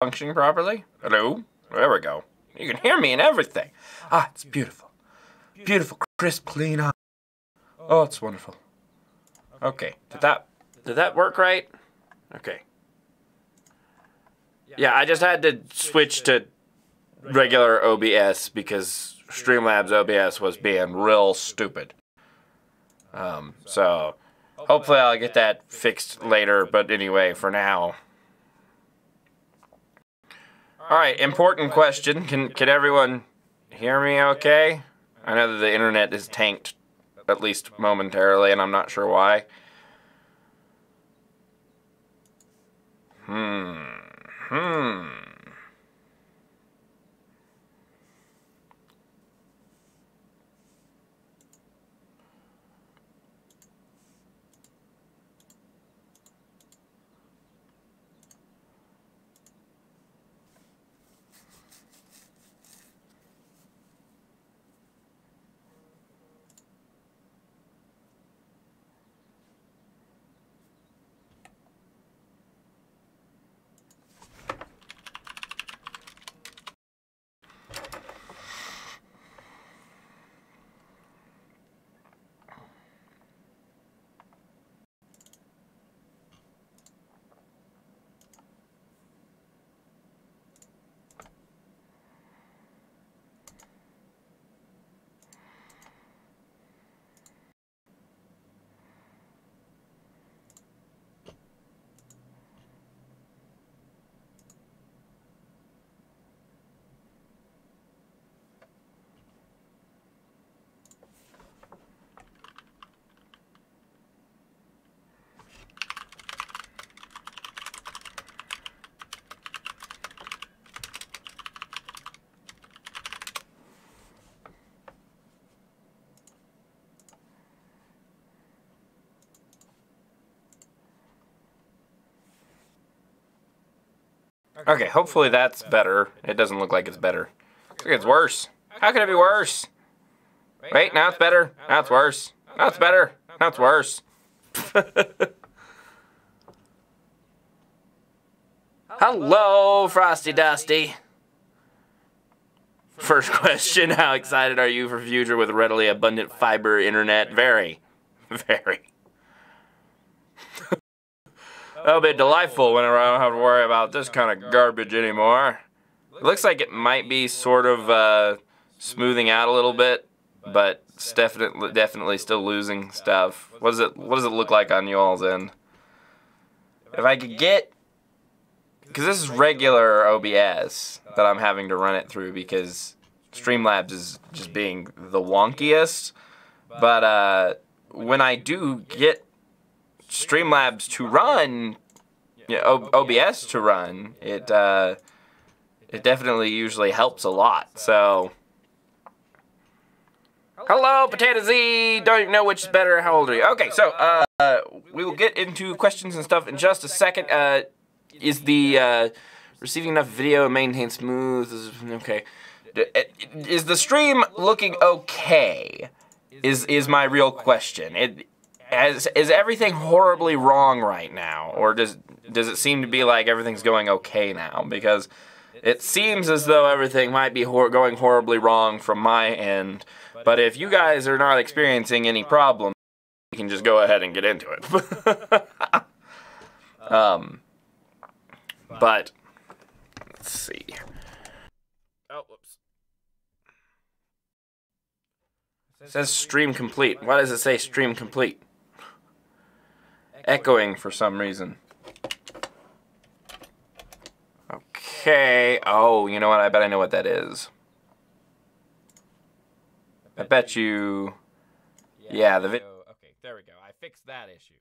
functioning properly? Hello? There we go. You can hear me and everything. Ah, it's beautiful. Beautiful, crisp, clean. Oh, it's wonderful. Okay, did that work right? Okay. Yeah, I just had to switch to regular OBS because Streamlabs OBS was being real stupid. So hopefully I'll get that fixed later, but anyway, for now. Alright, important question. Can everyone hear me okay? I know that the internet is tanked, at least momentarily, and I'm not sure why. Okay, hopefully that's better. It doesn't look like it's better. Looks like it's worse. How could it be worse? Wait, now it's better. Now it's worse. Now it's better. Now it's worse. Hello, Frosty Dusty. First question, how excited are you for future with readily abundant fiber internet? Very. Very. That'll be delightful whenever I don't have to worry about this kind of garbage anymore. It looks like it might be sort of smoothing out a little bit, but it's definitely still losing stuff. What does it look like on y'all's end? If I could get, because this is regular OBS that I'm having to run it through because Streamlabs is just being the wonkiest. But when I do get Streamlabs to run, OBS to run, it definitely usually helps a lot. So, hello, Potato Z. Don't even know which is better. How old are you? Okay, so we will get into questions and stuff in just a second. Is the receiving enough video and maintain smooth? Okay. Is the stream looking okay? Is my real question. Is everything horribly wrong right now, or does it seem to be like everything's going okay now? Because it seems as though everything might be going horribly wrong from my end. But if you guys are not experiencing any problems, we can just go ahead and get into it. But let's see. Oh, whoops. It says stream complete. Why does it say stream complete? Echoing for some reason. Okay. Oh, you know what? I bet I know what that is. I bet you... Yeah, the video... Okay, there we go. I fixed that issue.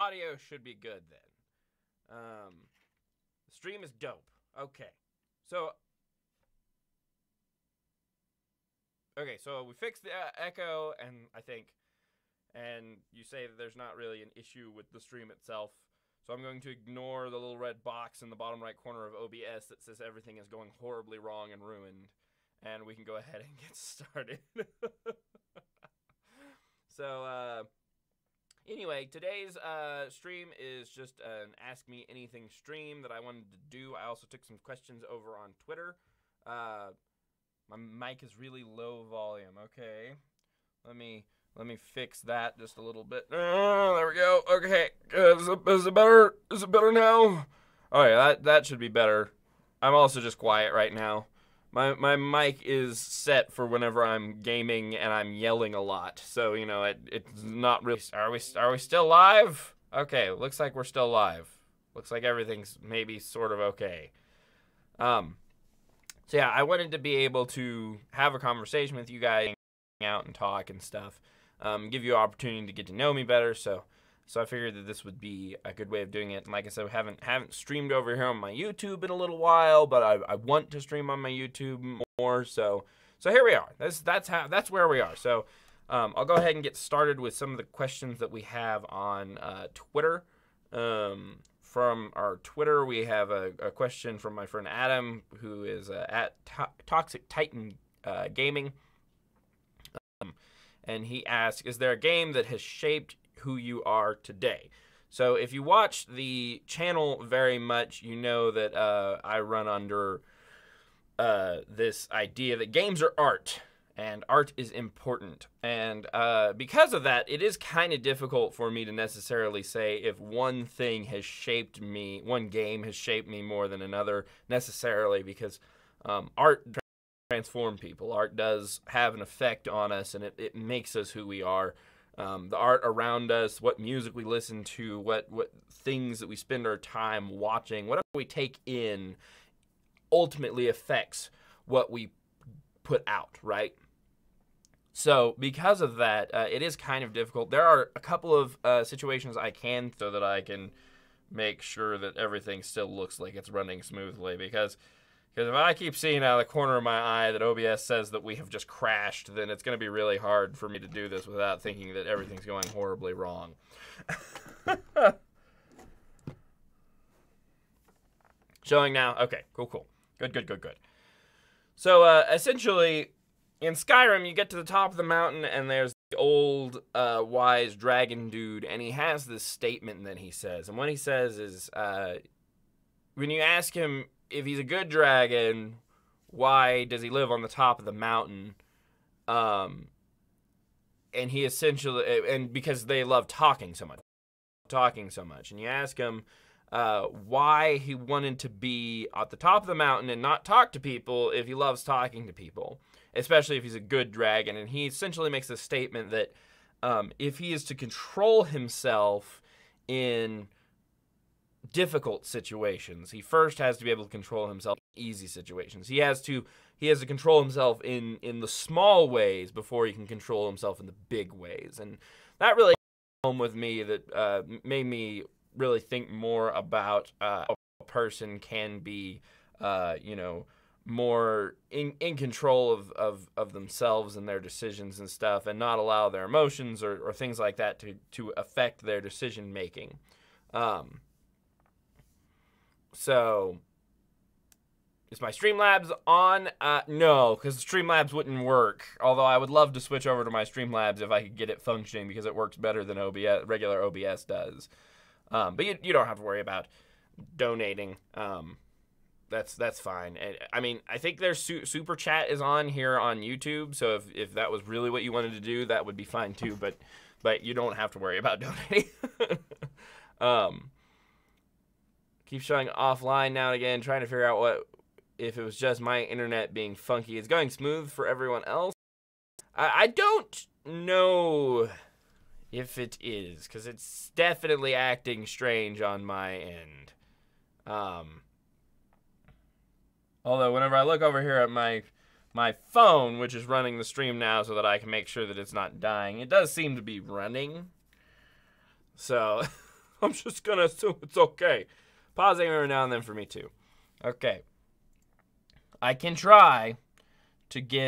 Audio should be good then. The stream is dope. Okay. So we fixed the echo, and you say that there's not really an issue with the stream itself. So I'm going to ignore the little red box in the bottom right corner of OBS that says everything is going horribly wrong and ruined. And we can go ahead and get started. So, Anyway, today's stream is just an Ask Me Anything stream that I wanted to do. I also took some questions over on Twitter. My mic is really low volume. Okay, let me fix that just a little bit. There we go. Okay, is it better? Is it better now? Oh yeah, that should be better. I'm also just quiet right now. My mic is set for whenever I'm gaming and I'm yelling a lot. So, you know, it's not really... Are we still live? Okay, looks like we're still live. Looks like everything's maybe sort of okay. So yeah, I wanted to be able to have a conversation with you guys, hang out and talk and stuff. Give you an opportunity to get to know me better, so I figured that this would be a good way of doing it. And like I said, we haven't streamed over here on my YouTube in a little while, but I want to stream on my YouTube more. So here we are. That's where we are. So I'll go ahead and get started with some of the questions that we have on Twitter. From our Twitter, we have a question from my friend Adam, who is at Toxic Titan Gaming. And he asks, is there a game that has shaped who you are today? So if you watch the channel very much, you know that I run under this idea that games are art, and art is important. And because of that, it is kind of difficult for me to necessarily say if one thing has shaped me, one game has shaped me more than another necessarily, because art transforms people. Art does have an effect on us, and it makes us who we are. The art around us, what music we listen to, what things that we spend our time watching, whatever we take in, ultimately affects what we put out, right? So because of that, it is kind of difficult. There are a couple of situations I can, so that I can make sure that everything still looks like it's running smoothly, because if I keep seeing out of the corner of my eye that OBS says that we have just crashed, then it's going to be really hard for me to do this without thinking that everything's going horribly wrong. Showing now? Okay, cool. Good. So, essentially, in Skyrim, you get to the top of the mountain, and there's the old, wise dragon dude, and he has this statement that he says. And what he says is, when you ask him if he's a good dragon, why does he live on the top of the mountain? And he essentially, and because they love talking so much. And you ask him why he wanted to be at the top of the mountain and not talk to people if he loves talking to people, especially if he's a good dragon. And he essentially makes a statement that if he is to control himself in difficult situations, he first has to be able to control himself in easy situations. He has to control himself in the small ways before he can control himself in the big ways. And that really hit home with me, that made me really think more about how a person can be more in control of themselves and their decisions and stuff, and not allow their emotions or things like that to affect their decision making. So, is my Streamlabs on? No, because Streamlabs wouldn't work. Although I would love to switch over to my Streamlabs if I could get it functioning, because it works better than regular OBS does. But you don't have to worry about donating. That's fine. I mean, I think their super chat is on here on YouTube. So if that was really what you wanted to do, that would be fine too. But you don't have to worry about donating. Keep showing offline now and again, trying to figure out if it was just my internet being funky. It's going smooth for everyone else. I don't know if it is, because it's definitely acting strange on my end. Although whenever I look over here at my phone, which is running the stream now so that I can make sure that it's not dying, it does seem to be running. So I'm just going to assume it's okay. Pausing every now and then for me too. Okay. I can try to get